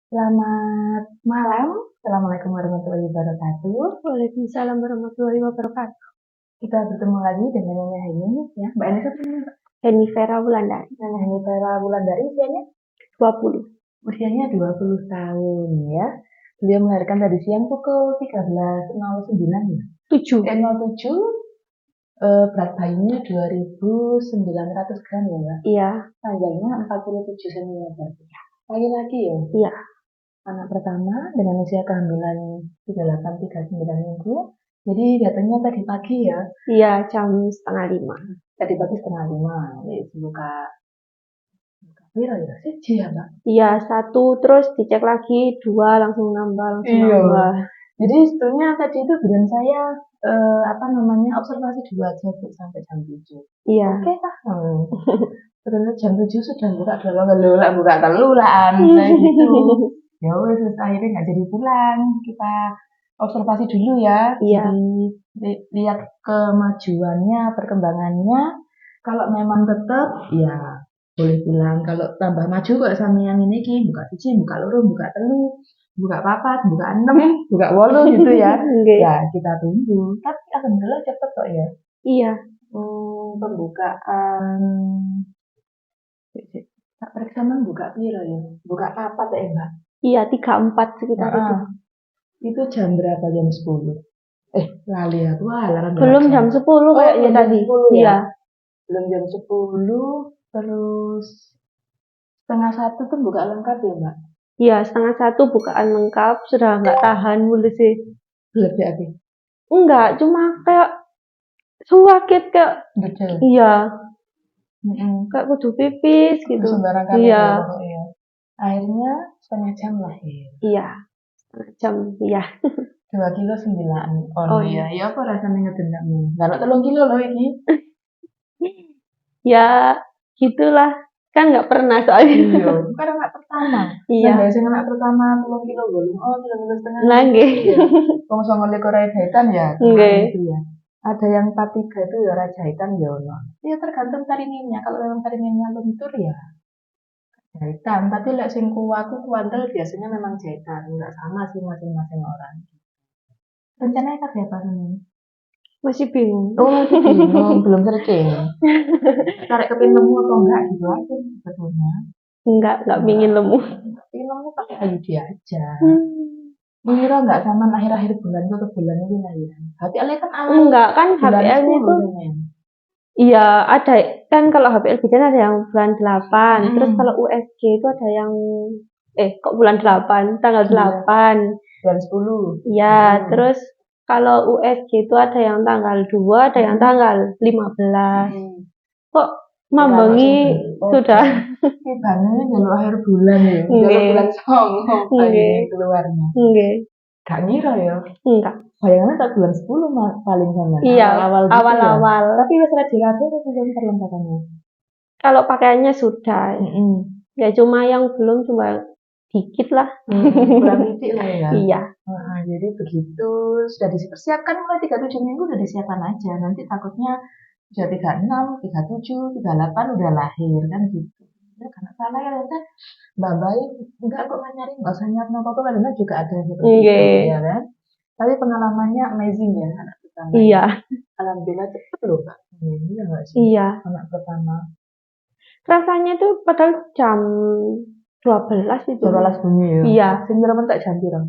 Selamat malam. Assalamualaikum warahmatullahi wabarakatuh. Waalaikumsalam warahmatullahi wabarakatuh. Kita bertemu lagi dengan Nyonya Heni, ya. Mbak Anissa namanya Heni Vera Wulandari, Nyonya Heni Vera Wulandari, usianya 20. usianya 20 tahun, ya. Beliau melahirkan tadi siang pukul 13.09 ya. 7. 07. Berat bayinya 2.900 gram ya, Mbak. Iya. Panjangnya 47 cm. Laki-laki ya? Iya. Anak pertama dengan usia kehamilan 38-39 minggu. Jadi datangnya tadi pagi ya? Iya, jam 4:30. Tadi pagi 4:30. Buka berapa ya? Siji ya, Mbak? Iya, 1 terus dicek lagi 2 langsung nambah. Jadi sebetulnya tadi itu bidan saya observasi 2 aja Bu, sampai jam 7. Iya. Oke lah. Terus jam 7 sudah buka buka telu lah kayak gitu. Ya wes akhirnya nggak jadi pulang. Kita observasi dulu ya. Iya. Jadi lihat kemajuannya, perkembangannya. Kalau memang tetap ya boleh pulang. Kalau tambah maju kok sama yang ini buka siji, buka loro, buka telu, buka papat, buka 6, buka 8 gitu ya. Ya kita tunggu. Tapi alhamdulillah cepet kok ya. Iya. Pembukaan tak periksa buka piro ya? Buka papat ya, Mbak? Iya, 3-4 sekitar itu. Itu jam berapa? Jam 10. Lali aku alarm. Belum jam 10 kayaknya tadi. 10 ya? Iya. Belum jam 10, terus 12:30 tuh buka lengkap ya, Mbak? Iya, 12:30 bukaan lengkap, sudah nggak tahan mulai sih. Lebih aktif? Enggak, cuma kayak sakit kayak. Betul. Iya. Kayak kudu pipis gitu. Sembarang kali Iya. Ya. Akhirnya setengah jam lahir. Iya, setengah jam, iya. 2,9 kilo. Oh iya, ya apa rasanya ngedendamnya? Nggak 3 kilo loh ini. Ya, gitulah. Kan nggak pernah soalnya. Iya, kan anak pertama. Iya. Nah, biasanya anak pertama 3 kilo belum. 3 kilo setengah. Nah, nggih. Wong songo Korea jahitan ya. Nggih. Itu ya. Ada yang 43 itu ya jahitan ya ono. Ya tergantung taringinnya. Kalau memang taringinnya lentur ya jahitan. Tapi lek sing aku kuandel biasanya memang jahitan. Enggak sama sih masing-masing orang. Rencananya kapan apa ini? Masih bingung. Masih bingung, belum searching. Tarik kepin nemu atau enggak gitu aja sebetulnya. Enggak pingin lemu. Tapi nemu pakai IUD aja. Mengira enggak sama akhir-akhir bulan ke bulan ini lahiran. HPL kan awal. Enggak kan HPL-nya itu. Iya, ada kan kalau HPL bidan ada yang bulan 8. Terus kalau USG itu ada yang kok bulan 8, tanggal 8. Bulan 10. Iya, terus kalau USG itu ada yang tanggal 2, ada yang tanggal 15. Kok mambengi sudah. Ibane jalur akhir bulan ya. Jalur bulan Songo keluarnya. Nggih. Gak ngira ya? Enggak. Bayangannya tak bulan 10 paling sama. Iya, awal-awal. Ya? Tapi wis rada diatur belum perlengkapannya. Kalau pakaiannya sudah. Ya cuma yang belum cuma dikit lah. Kurang titik lah ya. Iya. Jadi begitu sudah dipersiapkan mulai 37 minggu udah disiapkan aja. Nanti takutnya sudah 36, 37, 38 udah lahir kan gitu. Ya karena salah ya ternyata Mbak Bayi enggak kok nyari enggak usah nyari apa-apa karena juga ada seperti itu ya kan. Tapi pengalamannya amazing ya anak pertama. Iya. Alhamdulillah cepet loh Kak. Iya enggak sih? Iya. Anak pertama. Rasanya tuh padahal jam 12 itu. 12 bunyi ya? Iya. Sendirian tak jam berapa?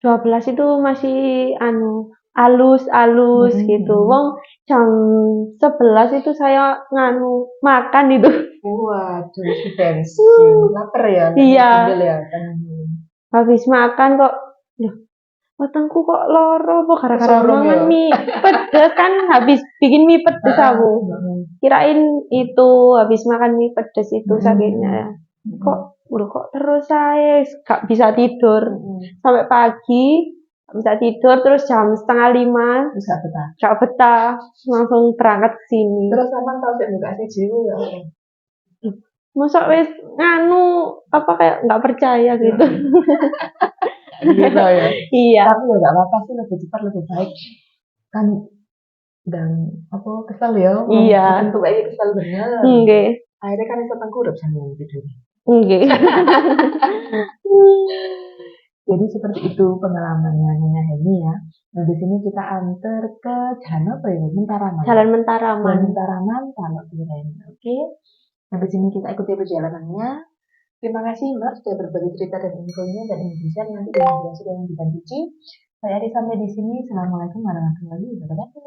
12 itu masih halus gitu. Wong jam 11 itu saya makan itu. Waduh, fancy. Lapar ya? Iya. Ya, habis makan kok, matangku kok loro apa gara-gara mangan mie pedes kan habis bikin mie pedes aku. Kirain itu habis makan mie pedes itu sakitnya. Kok terus saya gak bisa tidur sampai pagi. Bisa tidur terus jam 4:30 gak betah langsung berangkat ke sini. Terus sampean tau sik buka siji ya. Masa wis kayak nggak percaya gitu. Gitu ya. Iya. Tapi ya nggak apa-apa sih, lebih cepat lebih baik kan. Dan kesel ya. Iya. Untuk kayak kesel bener. Nggih. Akhirnya kan iso tengkurap sama tidur. Nggih. Jadi seperti itu pengalamannya Nyonya Heni ya. Nah di sini kita antar ke jalan apa ya? Mentaraman. Jalan Mentaraman. Jalan Mentaraman kalau kirain. Oke. Nah di sini kita ikuti perjalanannya. Terima kasih Mbak sudah berbagi cerita dan infonya dan Indonesia nanti dengan durasi dan bukan Cici. Saya Ari sampai di sini. Assalamualaikum warahmatullahi wabarakatuh.